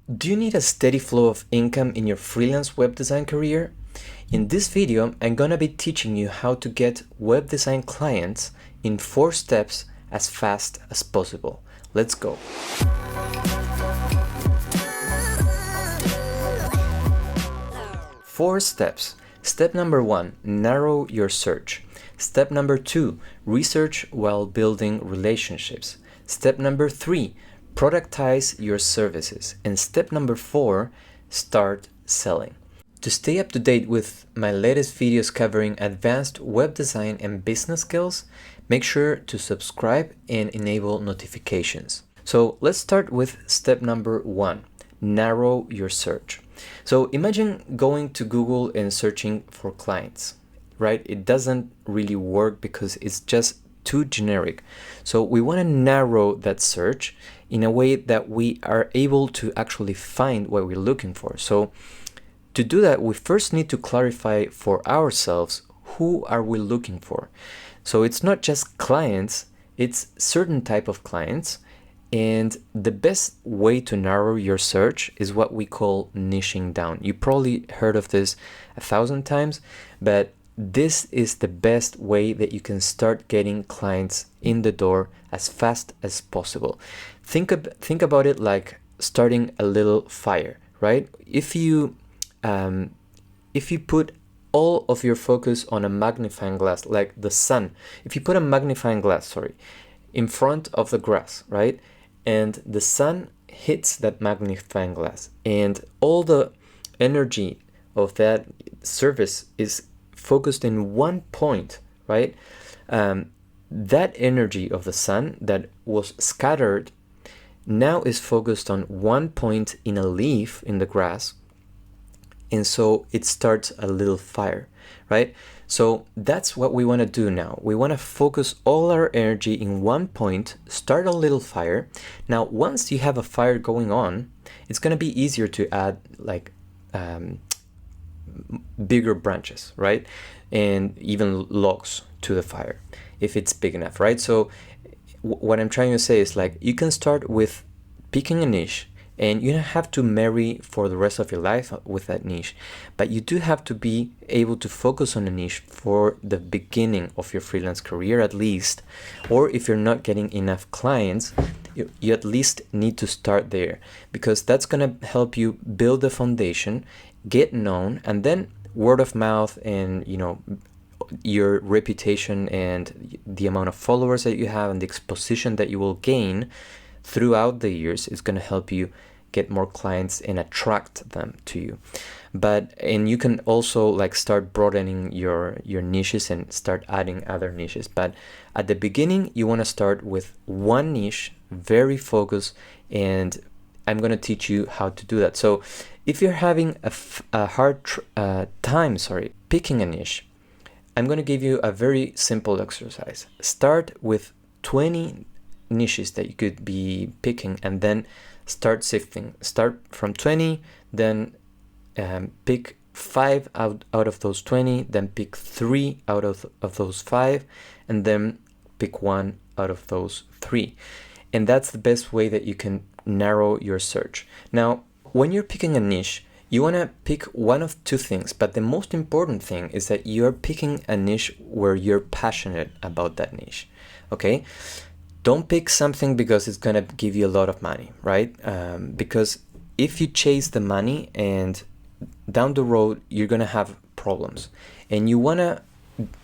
Do you need a steady flow of income in your freelance web design career? In this video, I'm gonna be teaching you how to get web design clients in 4 steps as fast as possible. Let's go. 4 steps. Step number 1, narrow your search. Step number 2, research while building relationships. Step number 3, productize your services. And step number 4, start selling. To stay up to date with my latest videos covering advanced web design and business skills, make sure to subscribe and enable notifications. So let's start with step number 1, narrow your search. So imagine going to Google and searching for clients, right? It doesn't really work because it's just too generic. So we want to narrow that search in a way that we are able to actually find what we're looking for. So to do that, we first need to clarify for ourselves who are we looking for. So it's not just clients, it's certain type of clients. And the best way to narrow your search is what we call niching down. You probably heard of this 1,000 times, but this is the best way that you can start getting clients in the door as fast as possible. Think about it like starting a little fire, right? If you put all of your focus on a magnifying glass, like the sun, if you put a magnifying glass, in front of the grass, right? And the sun hits that magnifying glass, and all the energy of that surface is focused in one point, right? That energy of the sun that was scattered now is focused on one point in a leaf in the grass, and so it starts a little fire, right? So that's what we want to do now. We want to focus all our energy in one point, start a little fire. Now, once you have a fire going on, it's going to be easier to add like bigger branches, right? And even logs to the fire if it's big enough, right? So what I'm trying to say is like you can start with picking a niche, and you don't have to marry for the rest of your life with that niche, but you do have to be able to focus on a niche for the beginning of your freelance career at least. Or if you're not getting enough clients, you at least need to start there, because that's going to help you build the foundation, get known, and then word of mouth and your reputation and the amount of followers that you have and the exposition that you will gain throughout the years is going to help you get more clients and attract them to you. And you can also like start broadening your niches and start adding other niches. But at the beginning, you want to start with one niche, very focused, and I'm going to teach you how to do that. So if you're having a hard time picking a niche, I'm going to give you a very simple exercise. Start with 20 niches that you could be picking, and then start sifting. Start from 20, then pick 5 out of those 20, then pick 3 out of those 5, and then pick 1 out of those 3. And that's the best way that you can narrow your search. Now, when you're picking a niche, you want to pick one of two things, but the most important thing is that you're picking a niche where you're passionate about that niche, okay? Don't pick something because it's going to give you a lot of money, right? Because if you chase the money and down the road, you're going to have problems. And you want to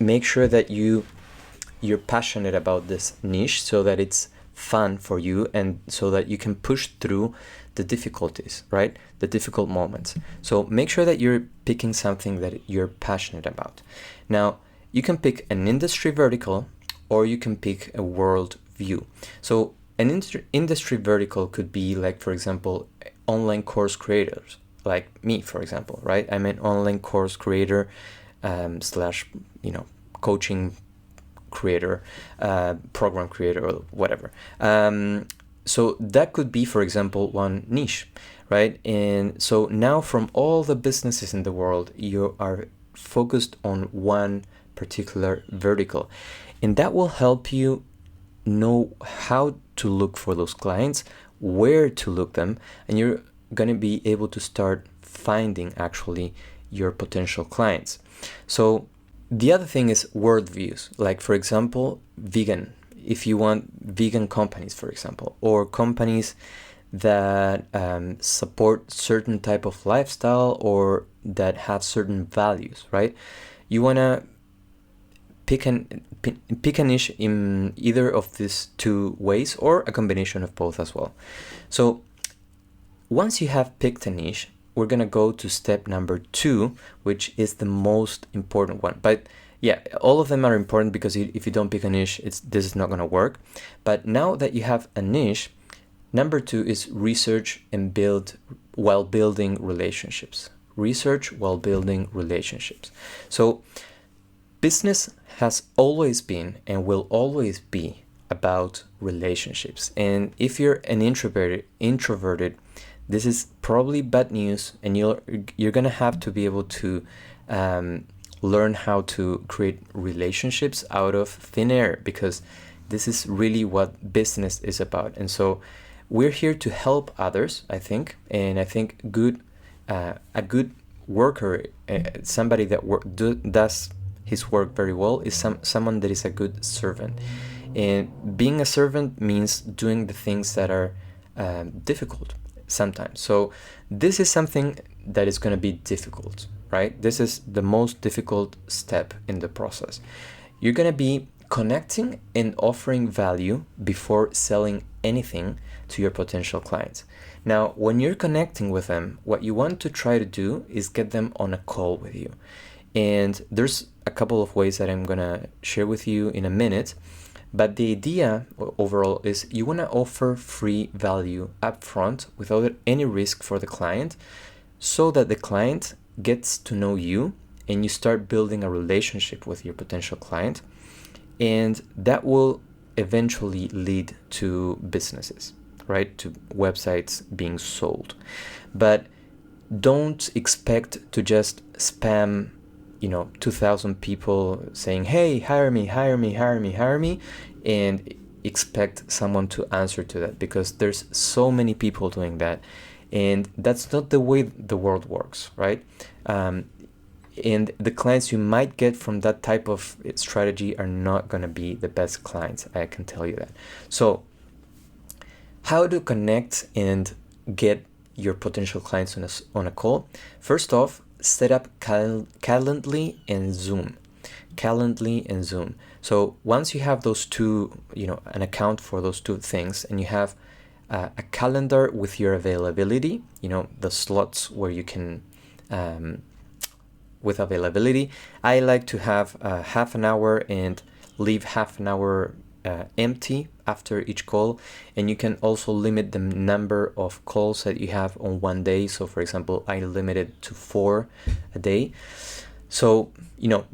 make sure that you're passionate about this niche so that it's fun for you and so that you can push through the difficulties, right? The difficult moments. So make sure that you're picking something that you're passionate about. Now, you can pick an industry vertical, or you can pick a world view. So an industry vertical could be like, for example, online course creators, like me, for example, right? I'm an online course creator slash, coaching creator, program creator, or whatever. So that could be, for example, one niche, right? And so now from all the businesses in the world, you are focused on one particular vertical. And that will help you know how to look for those clients, where to look them, and you're going to be able to start finding actually your potential clients. So the other thing is word views, like for example, vegan. If you want vegan companies, for example, or companies that support certain type of lifestyle or that have certain values, right? You want to pick a niche in either of these two ways or a combination of both as well. So once you have picked a niche, we're going to go to step number 2, which is the most important one. But yeah, all of them are important because if you don't pick a niche, this is not going to work. But now that you have a niche, number 2 is research and build while building relationships. Research while building relationships. So business has always been and will always be about relationships. And if you're an introverted, this is probably bad news, and you're gonna have to be able to learn how to create relationships out of thin air, because this is really what business is about. And so we're here to help others, I think, and I think a good worker, somebody that does his work very well, is someone that is a good servant. And being a servant means doing the things that are difficult sometimes. So this is something that is going to be difficult, right? This is the most difficult step in the process. You're going to be connecting and offering value before selling anything to your potential clients. Now, when you're connecting with them, what you want to try to do is get them on a call with you. And there's a couple of ways that I'm going to share with you in a minute. But the idea overall is you want to offer free value upfront without any risk for the client, so that the client gets to know you and you start building a relationship with your potential client. And that will eventually lead to businesses, right? To websites being sold. But don't expect to just spam 2,000 people saying, hey, hire me, and expect someone to answer to that, because there's so many people doing that, and that's not the way the world works, right? And the clients you might get from that type of strategy are not going to be the best clients, I can tell you that. So how to connect and get your potential clients on a call? First off, set up Calendly and Zoom. So once you have those two, an account for those two things, and you have a calendar with your availability, the slots where you can, with availability, I like to have half an hour and leave half an hour empty after each call. And you can also limit the number of calls that you have on one day. So for example, I limit it to 4 a day. So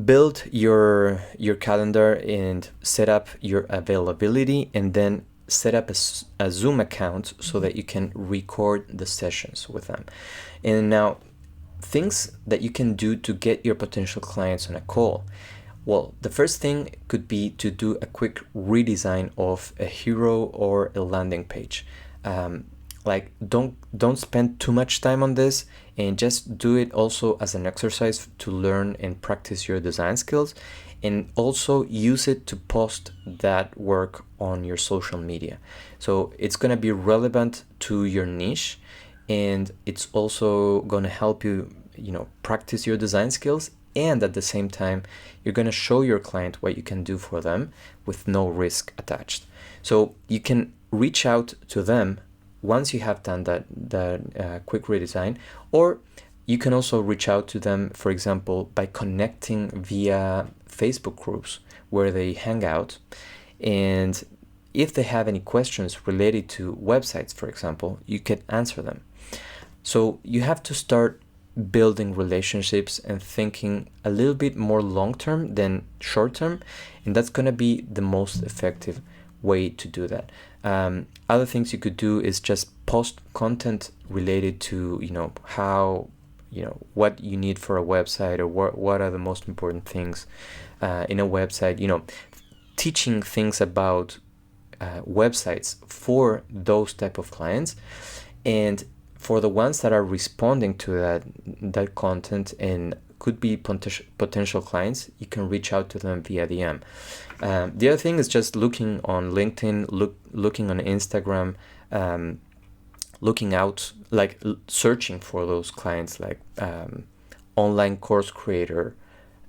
build your calendar and set up your availability, and then set up a Zoom account so that you can record the sessions with them. And now, things that you can do to get your potential clients on a call. Well, the first thing could be to do a quick redesign of a hero or a landing page. Like don't spend too much time on this, and just do it also as an exercise to learn and practice your design skills, and also use it to post that work on your social media. So it's going to be relevant to your niche, and it's also going to help you, practice your design skills, and at the same time you're going to show your client what you can do for them with no risk attached. So you can reach out to them once you have done that quick redesign, or you can also reach out to them, for example, by connecting via Facebook groups where they hang out. And if they have any questions related to websites, for example, you can answer them. So you have to start building relationships and thinking a little bit more long-term than short-term, and that's going to be the most effective way to do that. Other things you could do is just post content related to how what you need for a website, or what are the most important things in a website, teaching things about websites for those type of clients. And for the ones that are responding to that content and could be potential clients, you can reach out to them via DM. The other thing is just looking on LinkedIn, looking on Instagram, looking out, like searching for those clients, like online course creator,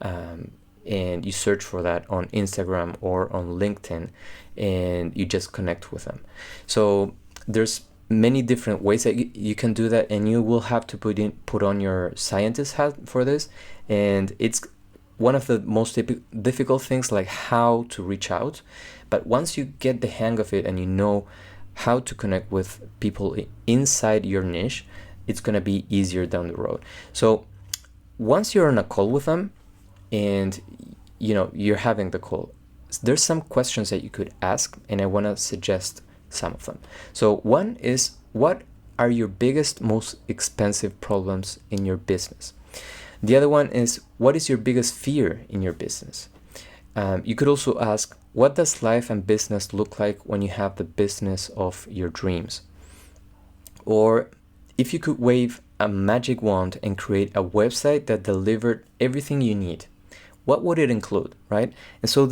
and you search for that on Instagram or on LinkedIn, and you just connect with them. So there's many different ways that you can do that, and you will have to put on your scientist hat for this. And it's one of the most difficult things, like how to reach out. But once you get the hang of it and you know how to connect with people inside your niche, it's going to be easier down the road. So once you're on a call with them and you're having the call, there's some questions that you could ask, and I want to suggest some of them. So one is, what are your biggest, most expensive problems in your business? The other one is, what is your biggest fear in your business? You could also ask, what does life and business look like when you have the business of your dreams? Or if you could wave a magic wand and create a website that delivered everything you need, what would it include, right? And so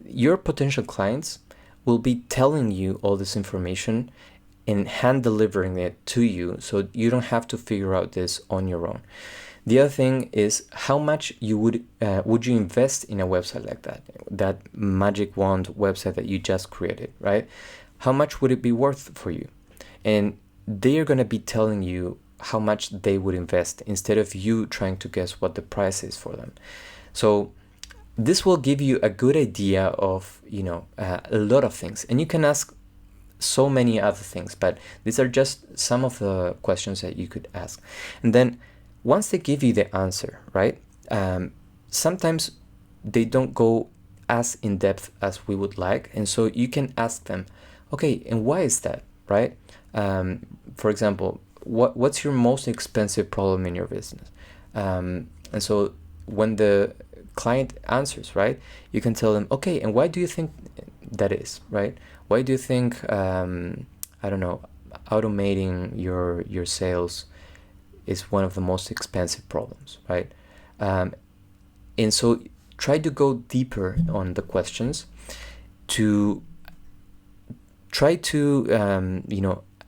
your potential clients will be telling you all this information and hand delivering it to you, so you don't have to figure out this on your own. The other thing is, how much would you invest in a website like that magic wand website that you just created, right? How much would it be worth for you? And they are going to be telling you how much they would invest, instead of you trying to guess what the price is for them. So this will give you a good idea of a lot of things, and you can ask so many other things, but these are just some of the questions that you could ask. And then once they give you the answer, right, sometimes they don't go as in depth as we would like, and so you can ask them, okay, and why is that, right? For example, what's your most expensive problem in your business? And so when the client answers, right, you can tell them, okay, and why do you think that is, right? Why do you think I don't know, automating your sales is one of the most expensive problems, right? And so try to go deeper on the questions to try to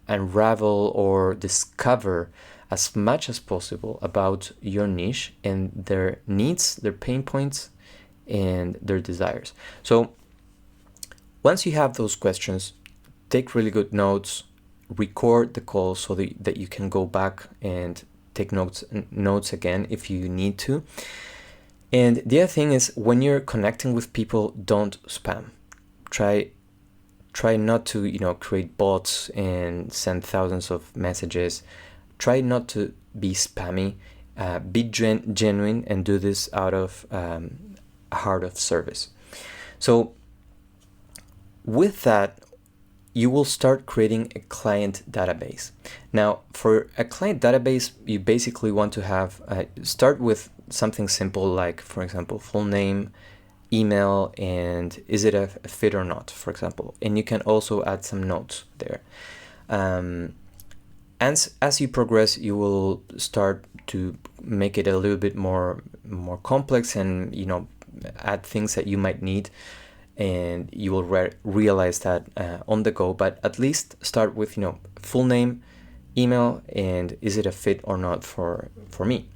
unravel or discover as much as possible about your niche and their needs, their pain points, and their desires. So once you have those questions, take really good notes, record the call so that you can go back and take notes again if you need to. And the other thing is, when you're connecting with people, don't spam. Try not to create bots and send thousands of messages. Try not to be spammy. Be genuine and do this out of a heart of service. So with that, you will start creating a client database. Now, for a client database, you basically want to have start with something simple, like, for example, full name, email, and is it a fit or not, for example. And you can also add some notes there. And as you progress, you will start to make it a little bit more complex, and add things that you might need, and you will realize that on the go. But at least start with full name, email, and is it a fit or not for me.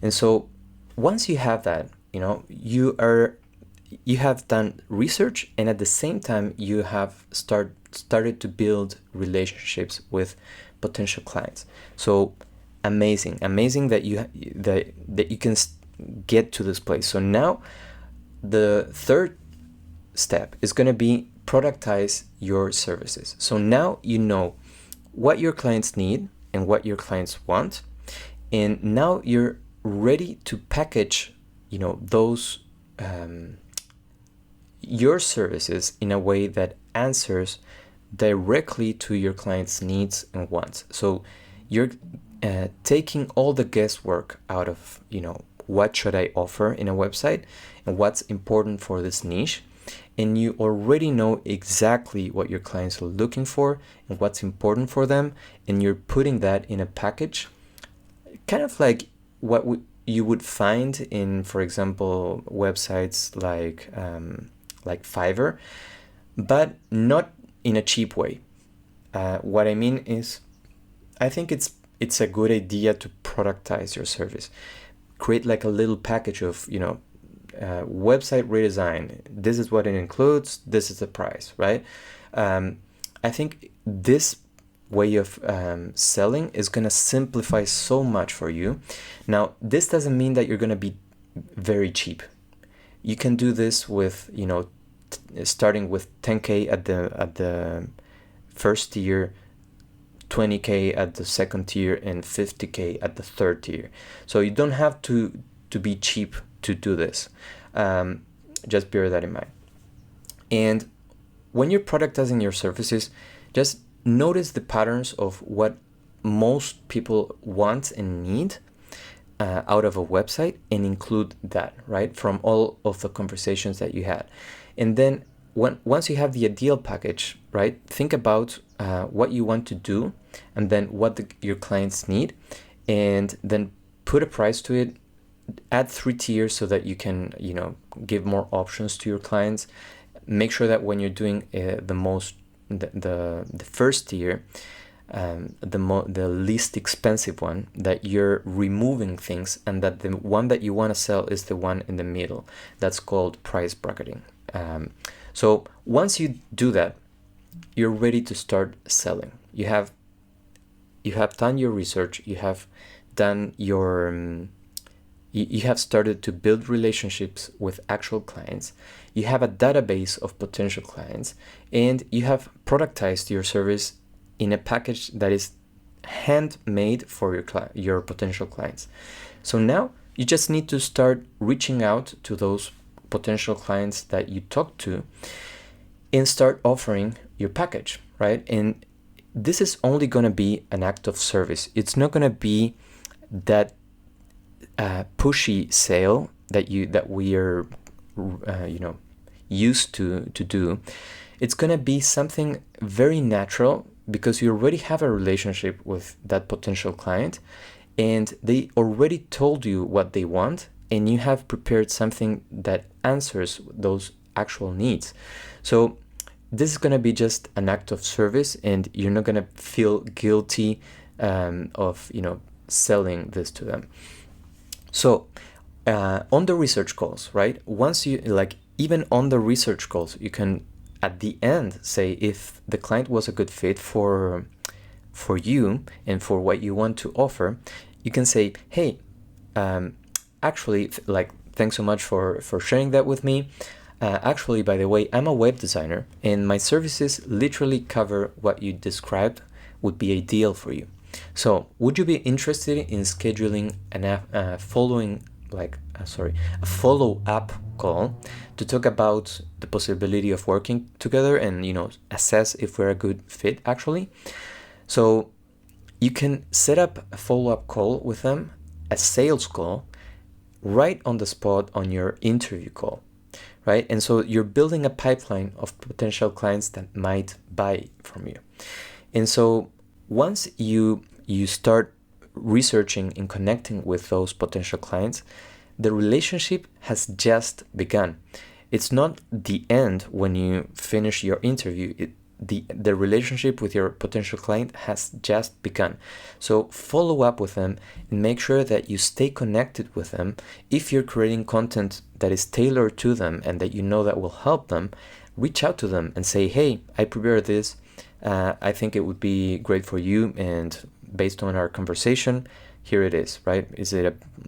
And so once you have that, you have done research, and at the same time you have started to build relationships with potential clients. So amazing that you can get to this place. So now the third step is going to be productize your services. So now you know what your clients need and what your clients want, and now you're ready to package those your services in a way that answers directly to your clients' needs and wants. So you're taking all the guesswork out of what should I offer in a website and what's important for this niche, and you already know exactly what your clients are looking for and what's important for them, and you're putting that in a package, kind of like what you would find in, for example, websites like Fiverr, but not in a cheap way. What I mean is, I think it's a good idea to productize your service. Create like a little package of, website redesign. This is what it includes. This is the price, right? I think this way of selling is going to simplify so much for you. Now, this doesn't mean that you're going to be very cheap. You can do this with, starting with 10K at the first tier, 20K at the second tier, and 50K at the third tier. So you don't have to be cheap to do this. Just bear that in mind. And when you're productizing your services, just notice the patterns of what most people want and need out of a website, and include that, right, from all of the conversations that you had. And then once you have the ideal package, right, think about what you want to do, and then what your clients need, and then put a price to it. Add 3 tiers so that you can, give more options to your clients. Make sure that when you're doing the first tier, the least expensive one, that you're removing things, and that the one that you want to sell is the one in the middle. That's called price bracketing. So once you do that, you're ready to start selling. You have done your research. You have done your you have started to build relationships with actual clients. You have a database of potential clients, and you have productized your service in a package that is handmade for your potential clients. So now you just need to start reaching out to those potential clients that you talk to and start offering your package, right? And this is only going to be an act of service. It's not going to be that pushy sale that we are used to do. It's going to be something very natural, because you already have a relationship with that potential client, and they already told you what they want, and you have prepared something that answers those actual needs. So this is going to be just an act of service, and you're not going to feel guilty of selling this to them. So on the research calls, right? Once you even on the research calls, you can at the end say if the client was a good fit for you and for what you want to offer. You can say, hey, actually, thanks so much for sharing that with me. Actually, by the way, I'm a web designer, and my services literally cover what you described would be ideal for you. So would you be interested in scheduling a follow-up call to talk about the possibility of working together and, assess if we're a good fit actually? So you can set up a follow-up call with them, a sales call, right on the spot on your interview call, right? And so you're building a pipeline of potential clients that might buy from you. And so once you start researching and connecting with those potential clients, the relationship has just begun. It's not the end when you finish your interview. The relationship with your potential client has just begun. So follow up with them and make sure that you stay connected with them. If you're creating content that is tailored to them and that that will help them, reach out to them and say, hey, I prepared this. I think it would be great for you, and based on our conversation, here it is, right?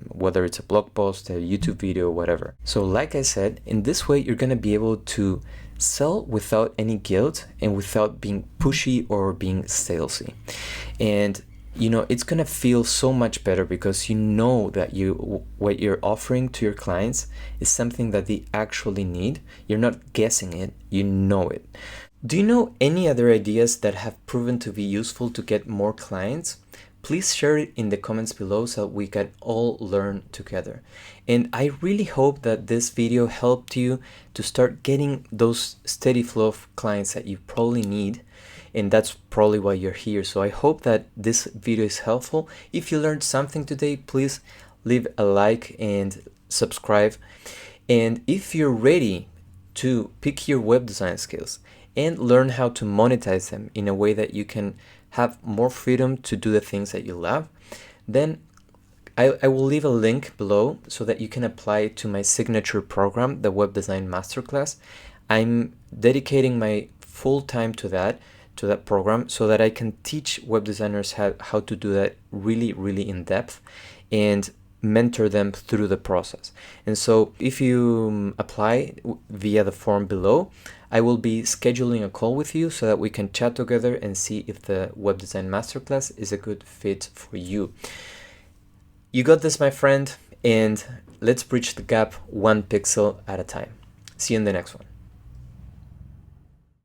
Whether it's a blog post, a YouTube video, whatever. So like I said, in this way, you're going to be able to sell without any guilt and without being pushy or being salesy. And it's going to feel so much better, because you know that what you're offering to your clients is something that they actually need. You're not guessing it, you know it. Do you know any other ideas that have proven to be useful to get more clients? please share it in the comments below so we can all learn together. And I really hope that this video helped you to start getting those steady flow of clients that you probably need. And that's probably why you're here. So I hope that this video is helpful. If you learned something today, please leave a like and subscribe. And if you're ready to pick your web design skills and learn how to monetize them in a way that you can have more freedom to do the things that you love, then I will leave a link below so that you can apply to my signature program, the Web Design Masterclass. I'm dedicating my full time to that program so that I can teach web designers how to do that really in depth and mentor them through the process. And so if you apply via the form below, I will be scheduling a call with you so that we can chat together and see if the Web Design Masterclass is a good fit for you. You got this, my friend, and let's bridge the gap one pixel at a time. See you in the next one.